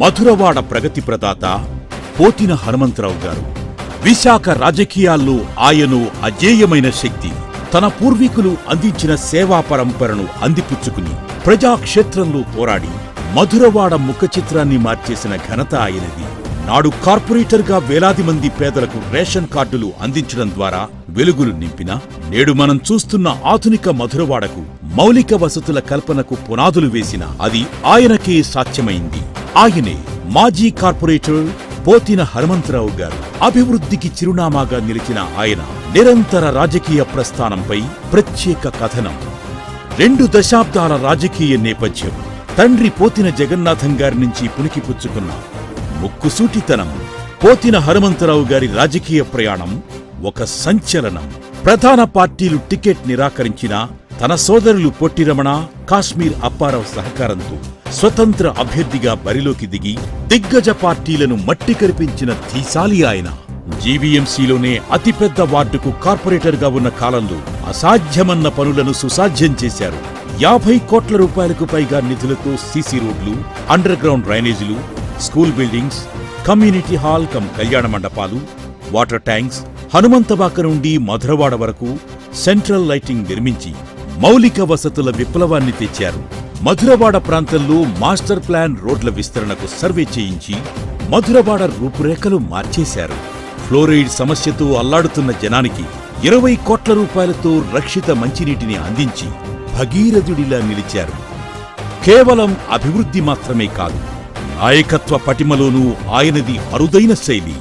మధురవాడ ప్రగతి ప్రదాత పోతిన హనుమంతరావు గారు. విశాఖ రాజకీయాల్లో ఆయను అజేయమైన శక్తి. తన పూర్వీకులు అందించిన సేవా పరంపరను అందిపుచ్చుకుని ప్రజాక్షేత్రంలో పోరాడి మధురవాడ ముఖ చిత్రాన్ని మార్చేసిన ఘనత ఆయనది. నాడు కార్పొరేటర్గా వేలాది మంది పేదలకు రేషన్ కార్డులు అందించడం ద్వారా వెలుగులు నింపిన, నేడు మనం చూస్తున్న ఆధునిక మధురవాడకు మౌలిక వసతుల కల్పనకు పునాదులు వేసిన అది ఆయనకే సాధ్యమైంది. ఆయనే మాజీ కార్పొరేటర్ పోతిన హనుమంతరావు గారు. అభివృద్ధికి చిరునామాగా నిలిచిన ఆయన నిరంతర రాజకీయ ప్రస్థానంపై ప్రత్యేక కథనం. 2 దశాబ్దాల రాజకీయ నేపథ్యం. తండ్రి పోతిన జగన్నాథం గారి నుంచి పుణికిపుచ్చుకున్న ముక్కుసూటితనం. పోతిన హనుమంతరావు గారి రాజకీయ ప్రయాణం ఒక సంచలనం. ప్రధాన పార్టీలు టికెట్ నిరాకరించినా తన సోదరులు పొట్టిరమణ, కాశ్మీర్ అప్పారావు సహకారంతో స్వతంత్ర అభ్యర్థిగా బరిలోకి దిగి దిగ్గజ పార్టీలను మట్టి కరిపించిన ధీశాలి ఆయన. జీవీఎంసీలోనే అతిపెద్ద వార్డుకు కార్పొరేటర్గా ఉన్న కాలంలో అసాధ్యమన్న పనులను సుసాధ్యం చేశారు. 50 కోట్ల రూపాయలకు పైగా నిధులతో సీసీ రోడ్లు, అండర్ గ్రౌండ్ డ్రైనేజీలు, school buildings, community hall come కళ్యాణ మండపాలు, వాటర్ ట్యాంక్స్, హనుమంతబాక నుండి మధురవాడ వరకు సెంట్రల్ లైటింగ్ నిర్మించి మౌలిక వసతుల విప్లవాన్ని తెచ్చారు. మధురవాడ ప్రాంతంలో మాస్టర్ ప్లాన్ రోడ్ల విస్తరణకు సర్వే చేయించి మధురవాడ రూపురేఖలు మార్చేశారు. ఫ్లోరైడ్ సమస్యతో అల్లాడుతున్న జనానికి 20 కోట్ల రూపాయలతో రక్షిత మంచినీటిని అందించి భగీరథుడిలా నిలిచారు. కేవలం అభివృద్ధి మాత్రమే కాదు, నాయకత్వ పటిమలోనూ ఆయనది అరుదైన శైలి.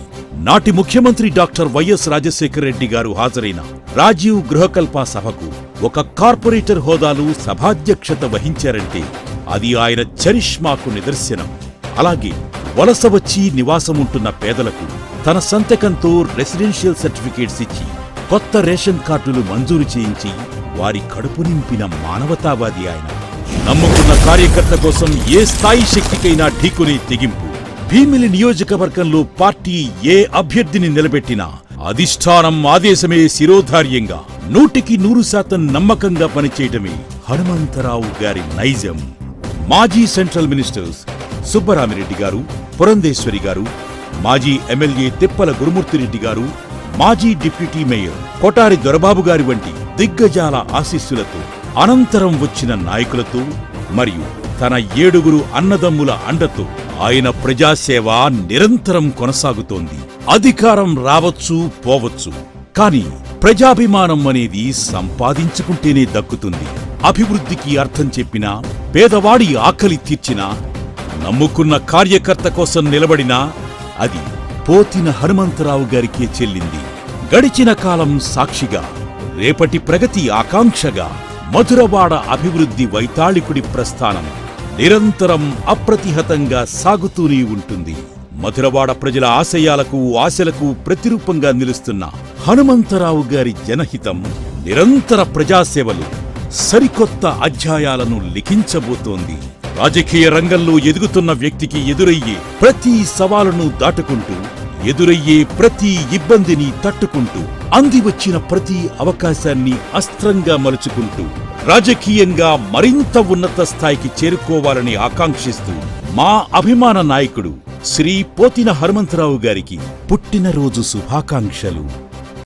నాటి ముఖ్యమంత్రి డాక్టర్ వైఎస్ రాజశేఖర రెడ్డి గారు హాజరైన రాజీవ్ గృహకల్ప సభకు ఒక కార్పొరేటర్ హోదాలో సభాధ్యక్షత వహించారంటే అది ఆయన చరిష్మాకు నిదర్శనం. అలాగే వలస వచ్చి నివాసముంటున్న పేదలకు తన సంతకంతో రెసిడెన్షియల్ సర్టిఫికేట్స్ ఇచ్చి కొత్త రేషన్ కార్డులు మంజూరు చేయించి వారి కడుపు నింపిన మానవతావాది ఆయన. నమ్ముకున్న కార్యకర్త కోసం ఏ స్థాయి శక్తికైనా ఢీకొనే తెగింపు. భీమిలి నియోజకవర్గంలో పార్టీ ఏ అభ్యర్థిని నిలబెట్టినా అధిష్టానం ఆదేశమే శిరోధార్యంగా 100% నమ్మకంగా పనిచేయటమే హనుమంతరావు గారి నైజం. మాజీ సెంట్రల్ మినిస్టర్స్ సుబ్బరామిరెడ్డి గారు, పురంధేశ్వరి గారు, మాజీ ఎమ్మెల్యే తిప్పల గురుమూర్తిరెడ్డి గారు, మాజీ డిప్యూటీ మేయర్ కొటారి దొరబాబు గారి వంటి దిగ్గజాల ఆశీస్సులతో, అనంతరం వచ్చిన నాయకులతో మరియు తన 7 అన్నదమ్ముల అండతో ఆయన ప్రజాసేవ నిరంతరం కొనసాగుతోంది. అధికారం రావచ్చు పోవచ్చు, కాని ప్రజాభిమానం అనేది సంపాదించుకుంటేనే దక్కుతుంది. అభివృద్ధికి అర్థం చెప్పినా, పేదవాడి ఆకలి తీర్చినా, నమ్ముకున్న కార్యకర్త కోసం నిలబడినా అది పోతిన హనుమంతరావు గారికే చెల్లింది. గడిచిన కాలం సాక్షిగా, రేపటి ప్రగతి ఆకాంక్షగా మధురవాడ అభివృద్ధి వైతాళికుడి ప్రస్థానం నిరంతరం అప్రతిహతంగా సాగుతూనే ఉంటుంది. మధురవాడ ప్రజల ఆశయాలకు, ఆశలకు ప్రతిరూపంగా నిలుస్తున్న హనుమంతరావు గారి జనహితం, నిరంతర ప్రజాసేవలు సరికొత్త అధ్యాయాలను లిఖించబోతోంది. రాజకీయ రంగంలో ఎదుగుతున్న వ్యక్తికి ఎదురయ్యే ప్రతి సవాలును దాటుకుంటూ, ఎదురయ్యే ప్రతి ఇబ్బందిని తట్టుకుంటూ, అందివచ్చిన ప్రతి అవకాశాన్ని అస్త్రంగా మలుచుకుంటూ రాజకీయంగా మరింత ఉన్నత స్థాయికి చేరుకోవాలని ఆకాంక్షిస్తూ మా అభిమాన నాయకుడు శ్రీ పోతిన హనుమంతరావు గారికి పుట్టినరోజు శుభాకాంక్షలు.